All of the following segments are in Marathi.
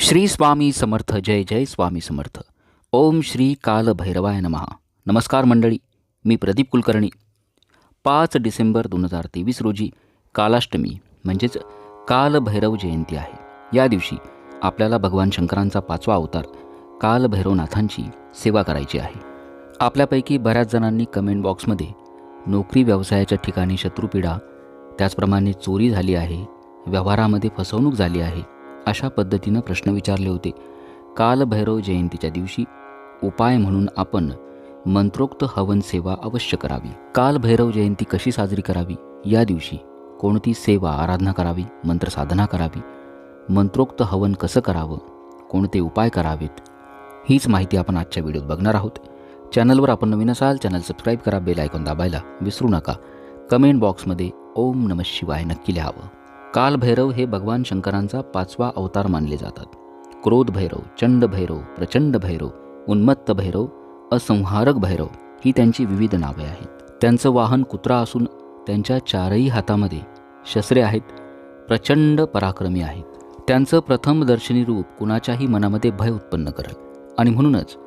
श्री स्वामी समर्थ. जय जय स्वामी समर्थ. ओम श्री काल भैरवाय नमः. नमस्कार मंडळी, मी प्रदीप कुलकर्णी. 5 डिसेंबर 2023 रोजी कालाष्टमी म्हणजेच कालभैरव जयंती आहे. या दिवशी आपल्याला भगवान शंकरांचा 5वा अवतार कालभैरवनाथांची सेवा करायची आहे. आपल्यापैकी बऱ्याच जणांनी कमेंट बॉक्समध्ये नोकरी व्यवसायाच्या ठिकाणी शत्रुपीडा, त्याचप्रमाणे चोरी झाली आहे, व्यवहारामध्ये फसवणूक झाली आहे, अशा पद्धतीनं प्रश्न विचारले होते. कालभैरव जयंतीच्या दिवशी उपाय म्हणून आपण मंत्रोक्त हवन सेवा अवश्य करावी. कालभैरव जयंती कशी साजरी करावी, या दिवशी कोणती सेवा आराधना करावी, मंत्र साधना करावी, मंत्रोक्त हवन कसं करावं, कोणते उपाय करावेत, हीच माहिती आपण आजच्या व्हिडिओत बघणार आहोत. चॅनलवर आपण नवीन असाल चॅनल सबस्क्राईब करा, बेल आयकॉन दाबायला विसरू नका. कमेंट बॉक्समध्ये ओम नमः शिवाय नक्की लिहावं. कालभैरव हे भगवान शंकरांचा 5वा अवतार मानले जातात. क्रोध भैरव, चंड भैरव, प्रचंड भैरव, उन्मत्त भैरव, असंहारक भैरव ही त्यांची विविध नावे आहेत. त्यांचं वाहन कुत्रा असून त्यांच्या 4ही हातामध्ये शस्त्रे आहेत. प्रचंड पराक्रमी आहेत. त्यांचं प्रथम दर्शनी रूप कुणाच्याही मनामध्ये भय उत्पन्न करेल आणि म्हणूनच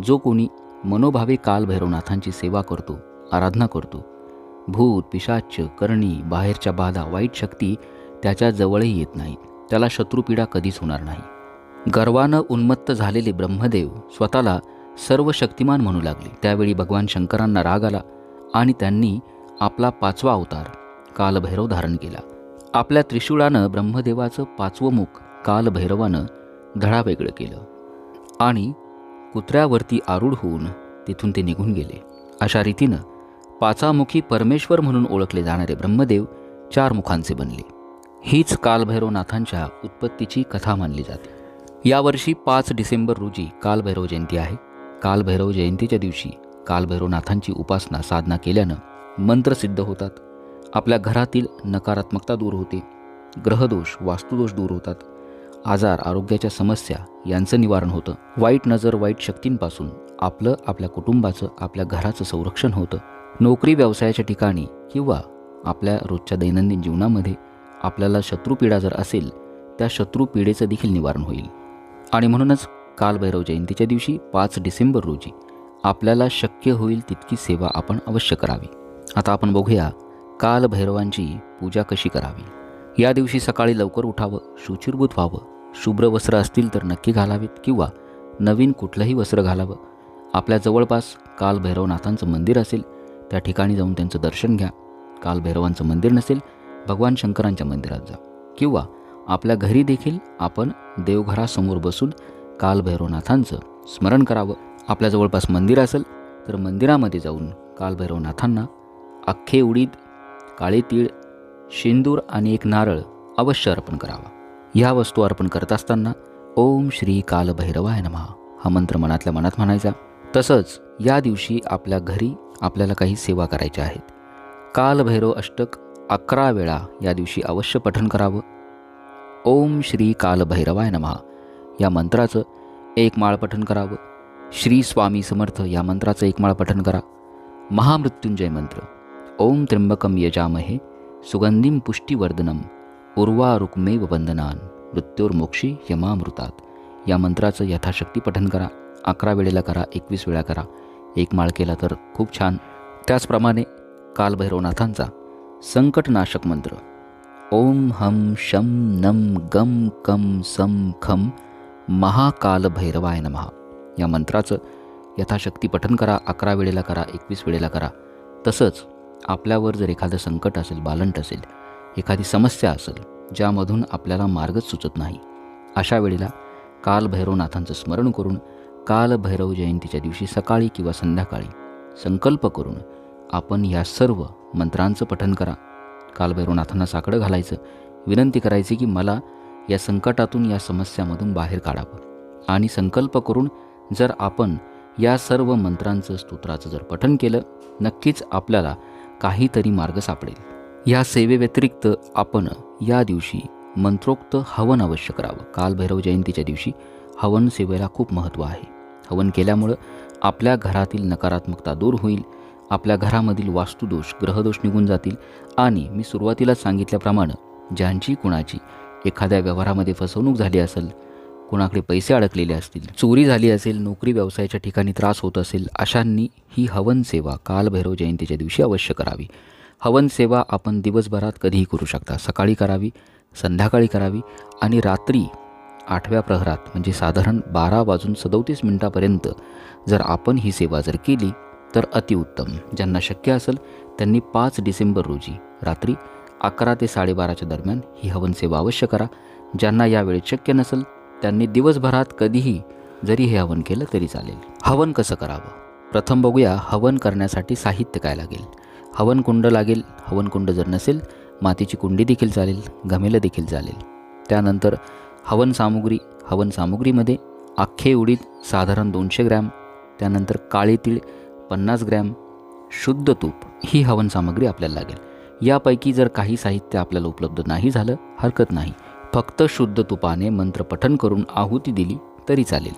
जो कोणी मनोभावे कालभैरवनाथांची सेवा करतो, आराधना करतो, भूत, पिशाच, करणी, बाहेरच्या बाधा, वाईट शक्ती त्याच्या जवळही येत नाहीत. त्याला शत्रुपीडा कधीच होणार नाही. गर्वानं उन्मत्त झालेले ब्रह्मदेव स्वतःला सर्व शक्तिमान म्हणू लागले. त्यावेळी भगवान शंकरांना राग आला आणि त्यांनी आपला 5वा अवतार कालभैरव धारण केला. आपल्या त्रिशूळानं ब्रह्मदेवाचं 5वं मुख कालभैरवानं धडावेगळं केलं आणि कुत्र्यावरती आरूढ होऊन तिथून ते निघून गेले. अशा रीतीनं 5मुखी परमेश्वर म्हणून ओळखले जाणारे ब्रह्मदेव 4 मुखांचे बनले. हीच कालभैरवनाथांच्या उत्पत्तीची कथा मानली जाते. यावर्षी 5 डिसेंबर रोजी कालभैरव जयंती आहे. कालभैरव जयंतीच्या दिवशी कालभैरवनाथांची उपासना साधना केल्यानं मंत्र सिद्ध होतात. आपल्या घरातील नकारात्मकता दूर होते. ग्रहदोष, वास्तुदोष दूर होतात. आजार, आरोग्याच्या समस्या यांचं निवारण होतं. वाईट नजर, वाईट शक्तींपासून आपलं, आपल्या कुटुंबाचं, आपल्या घराचं संरक्षण होतं. नोकरी व्यवसायाच्या ठिकाणी किंवा आपल्या रोजच्या दैनंदिन जीवनामध्ये आपल्याला शत्रुपीडा जर असेल, त्या शत्रुपीडेचं देखील निवारण होईल. आणि म्हणूनच कालभैरव जयंतीच्या दिवशी 5 डिसेंबर रोजी आपल्याला शक्य होईल तितकी सेवा आपण अवश्य करावी. आता आपण बघूया कालभैरवांची पूजा कशी करावी. या दिवशी सकाळी लवकर उठावं, शुचिर्भूत व्हावं, शुभ्र वस्त्र असतील तर नक्की घालावीत किंवा नवीन कुठलंही वस्त्र घालावं. आपल्या जवळपास कालभैरवनाथांचं मंदिर असेल त्या ठिकाणी जाऊन त्यांचं दर्शन घ्या. कालभैरवांचं मंदिर नसेल, भगवान शंकरांच्या मंदिरात जा किंवा आपल्या घरी देखील आपण देवघरासमोर बसून कालभैरवनाथांचं स्मरण करावं. आपल्या जवळपास मंदिर असेल तर मंदिरामध्ये जाऊन कालभैरवनाथांना अख्खे उडीद, काळे तीळ, शेंदूर आणि एक नारळ अवश्य अर्पण करावा. ह्या वस्तू अर्पण करत असताना ओम श्री कालभैरवाय नमः हा मंत्र मनातल्या मनात म्हणायचा. तसंच या दिवशी आपल्या घरी आपल्याला काही सेवा करायच्या आहेत. कालभैरव अष्टक 11 वेळा या दिवशी अवश्य पठण करावं. ओम श्री कालभैरवाय नमः या मंत्राचं 1 माळ पठण करावं. श्री स्वामी समर्थ या मंत्राचं 1 माळ पठण करा. महामृत्युंजय मंत्र ओम त्र्यंबकम यजामहे सुगंधिम पुष्टिवर्धनम उर्वारुकमेव वंदनान मृत्युर्मोक्षी यमामृतात या मंत्राचं यथाशक्ती पठण करा. 11 वेळेला करा, 21 वेळा करा. 1 माळ केला तर खूप छान. त्याचप्रमाणे कालभैरवनाथांचा संकटनाशक मंत्र ओम हम शम नम गम कम सम खम महाकालभैरवाय नमः या मंत्राचं यथाशक्ती पठण करा. 11 वेळेला करा, 21 वेळेला करा. तसंच आपल्यावर जर एखादं संकट असेल, बालंट असेल, एखादी समस्या असेल ज्यामधून आपल्याला मार्गच सुचत नाही, अशा वेळेला कालभैरवनाथांचं स्मरण करून कालभैरव जयंतीच्या दिवशी सकाळी किंवा संध्याकाळी संकल्प करून आपण या सर्व मंत्रांचं पठण करा. कालभैरवनाथांना साकडं घालायचं, विनंती करायची की मला या संकटातून, या समस्यामधून बाहेर काढावं. आणि संकल्प करून जर आपण या सर्व मंत्रांचं, स्तोत्राचं जर पठण केलं, नक्कीच आपल्याला काहीतरी मार्ग सापडेल. या सेवेव्यतिरिक्त आपण या दिवशी मंत्रोक्त हवन अवश्य करावं. कालभैरव जयंतीच्या दिवशी हवन सेवेला खूप महत्त्व आहे. हवन केल्यामुळं आपल्या घरातील नकारात्मकता दूर होईल. आपल्या घरामधील वास्तुदोष, ग्रहदोष निघून जातील आणि मी सुरुवातीलाच सांगितल्याप्रमाणे ज्यांची कुणाची एखाद्या व्यवहारामध्ये फसवणूक झाली असेल, कोणाकडे पैसे अडकलेले असतील, चोरी झाली असेल, नोकरी व्यवसायाच्या ठिकाणी त्रास होत असेल, अशांनी ही हवन सेवा कालभैरव जयंतीच्या दिवशी अवश्य करावी. हवन सेवा आपण दिवसभरात कधीही करू शकता. सकाळी करावी, संध्याकाळी करावी आणि रात्री 8व्या प्रहरात म्हणजे साधारण 12:37 जर आपण ही सेवा जर केली तर अतिउत्तम. ज्यांना शक्य असेल त्यांनी 5 डिसेंबर रोजी रात्री 11 ते 12:30च्या दरम्यान ही हवन सेवा अवश्य करा. ज्यांना यावेळेत शक्य नसेल त्यांनी दिवसभरात कधीही जरी हे हवन केलं तरी चालेल. हवन कसं करावं? प्रथम बघूया हवन करण्यासाठी साहित्य काय लागेल. हवन कुंड लागेल. हवन कुंड जर नसेल मातीची कुंडी देखील चालेल, घमेलं देखील चालेल. त्यानंतर हवन सामुग्री. हवन सामुग्रीमध्ये अख्खे उडीद साधारण 200 ग्रॅम, त्यानंतर काळे तीळ 50 ग्रॅम, शुद्ध तूप ही हवन सामग्री आपल्याला लागेल. यापैकी जर काही साहित्य आपल्याला उपलब्ध नाही झालं हरकत नाही. फक्त शुद्ध तुपाने मंत्रपठण करून आहुती दिली तरी चालेल.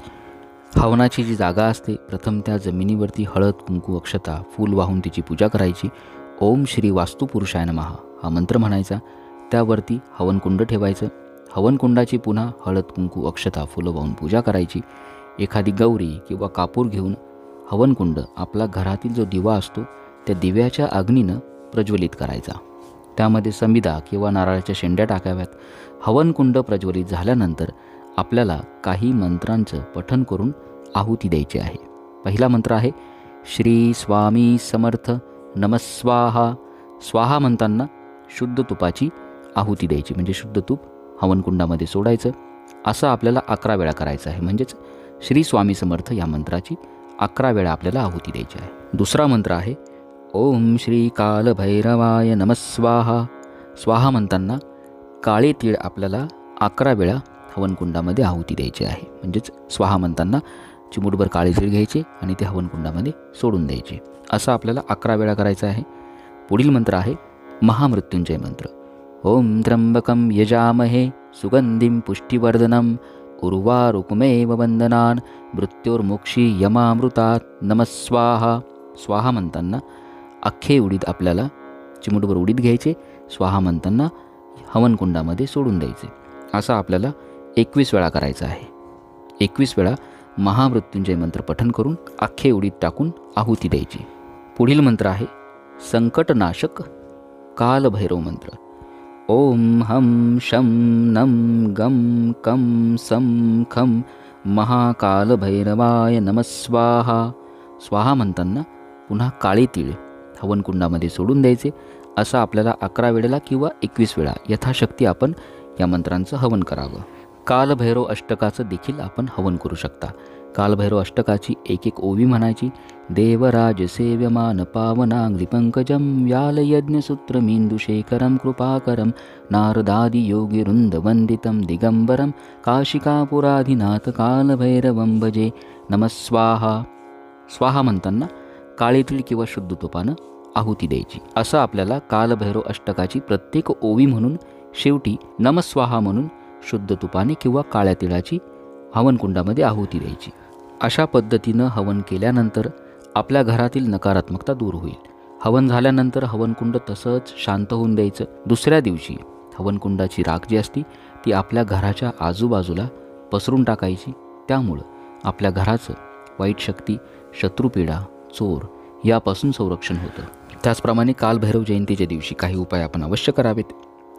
हवनाची जी जागा असते प्रथम त्या जमिनीवरती हळद, कुंकू, अक्षता, फूल वाहून तिची पूजा करायची. ओम श्री वास्तुपुरुषाय नमः हा मंत्र म्हणायचा. त्यावरती हवनकुंड ठेवायचं. हवनकुंडाची पुन्हा हळद, कुंकू, अक्षता, फुलं वाहून पूजा करायची. एखादी गौरी किंवा कापूर घेऊन हवनकुंड आपला घरातील जो दिवा असतो त्या दिव्याच्या अग्नीनं प्रज्वलित करायचा. त्यामध्ये समिधा किंवा नारळाच्या शेंड्या टाकाव्यात. हवनकुंड प्रज्वलित झाल्यानंतर आपल्याला काही मंत्रांचं पठण करून आहुती द्यायची आहे. पहिला मंत्र आहे श्री स्वामी समर्थ नमस्वाहा. स्वाहा म्हणताना शुद्ध तुपाची आहुती द्यायची म्हणजे शुद्ध तूप हवनकुंडामध्ये सोडायचं. असं आपल्याला 11 वेळा करायचं आहे. म्हणजेच श्री स्वामी समर्थ या मंत्राची 11 वेळा आपल्याला आहुती द्यायची आहे. दुसरा मंत्र आहे ओम श्री कालभैरवाय नमस्वाहा. स्वाहा म्हणताना काळे तीळ आपल्याला 11 वेळा हवनकुंडामध्ये आहुती द्यायची आहे. म्हणजेच स्वाहा म्हणताना चिमूटभर काळे तीळ घ्यायचे आणि ते हवनकुंडामध्ये सोडून द्यायचे. असं आपल्याला 11 वेळा करायचं आहे. पुढील मंत्र आहे महामृत्युंजय मंत्र. ओम त्र्यंबकं यजामहे सुगंधिं पुष्टिवर्धनम् उर्वारुकमेव वंदनान् मृत्योर्मोक्षी यमामृतात् नमस्वाहा. स्वाहा म्हणताना अख्खे उडीद आपल्याला चिमूटभर उडीद घ्यायचे. स्वाहा म्हणताना हवनकुंडामध्ये सोडून द्यायचे. असं आपल्याला 21 वेळा करायचं आहे. 21 वेळा महामृत्युंजय मंत्र पठण करून अख्खे उडीद टाकून आहुती द्यायची. पुढील मंत्र आहे संकटनाशक कालभैरव मंत्र. ओम हम शम नम गम कम सम खम महाकालभैरवाय नमस्वाहा. स्वाहा म्हणताना पुन्हा काळे तीळ हवनकुंडामध्ये सोडून द्यायचे. असं आपल्याला 11 वेळेला किंवा 21 वेळा यथाशक्ती आपण या मंत्रांचं हवन करावं. कालभैरव अष्टकाचं देखील आपण हवन करू शकता. कालभैरव अष्टकाची एक ओवी म्हणायची. देवराज सेव्यमान पावनांग्रिपंकजं व्यालयज्ञसूत्रमीन्दुशेखरं कृपाकरं नारदादि योगिवृन्द वन्दितं दिगंबरं काशिकापुराधिनाथ कालभैरवं भजे नमस्वाहा. स्वाहा म्हणताना काळे तीळ किंवा शुद्ध तुपानं आहुती द्यायची. असं आपल्याला कालभैरव अष्टकाची प्रत्येक ओवी म्हणून शेवटी नमस्वाहा म्हणून शुद्ध तुपाने किंवा काळ्या तिळाची हवनकुंडामध्ये आहुती द्यायची. अशा पद्धतीनं हवन केल्यानंतर आपल्या घरातील नकारात्मकता दूर होईल. हवन झाल्यानंतर हवनकुंड तसंच शांत होऊन द्यायचं. दुसऱ्या दिवशी हवनकुंडाची राख जी असती ती आपल्या घराच्या आजूबाजूला पसरून टाकायची. त्यामुळं आपल्या घराचं वाईट शक्ती, शत्रुपीडा, चोर यापासून संरक्षण होतं. त्याचप्रमाणे कालभैरव जयंतीच्या दिवशी काही उपाय आपण अवश्य करावेत.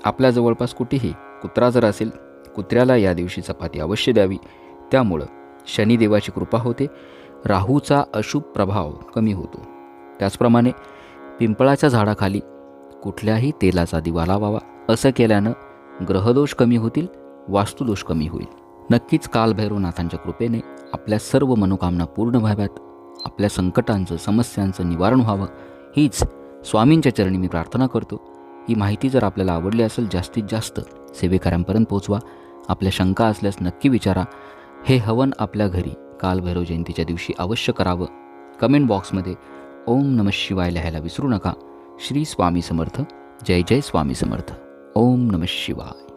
आपल्या जवळपास कुठेही कुत्रा जर असेल कुत्र्याला या दिवशी चपाती अवश्य द्यावी. त्यामुळं शनिदेवाची कृपा होते, राहूचा अशुभ प्रभाव कमी होतो. त्याचप्रमाणे पिंपळाच्या झाडाखाली कुठल्याही तेलाचा दिवा लावावा. असं केल्यानं ग्रहदोष कमी होतील, वास्तुदोष कमी होईल. नक्कीच कालभैरवनाथांच्या कृपेने आपल्या सर्व मनोकामना पूर्ण व्हाव्यात, आपल्या संकटांचं समस्यांचं निवारण व्हावं हीच स्वामींच्या चरणी मी प्रार्थना करतो. ही माहिती जर आपल्याला आवडली असेल जास्तीत जास्त सेवेकऱ्यांपर्यंत पोहोचवा. आपल्या शंका असल्यास नक्की विचारा. हे हवन आपल्या घरी कालभैरव जयंतीच्या दिवशी अवश्य करावं. कमेंट बॉक्समध्ये ओम नमः शिवाय लिहायला विसरू नका. श्री स्वामी समर्थ. जय जय स्वामी समर्थ. ओम नमः शिवाय.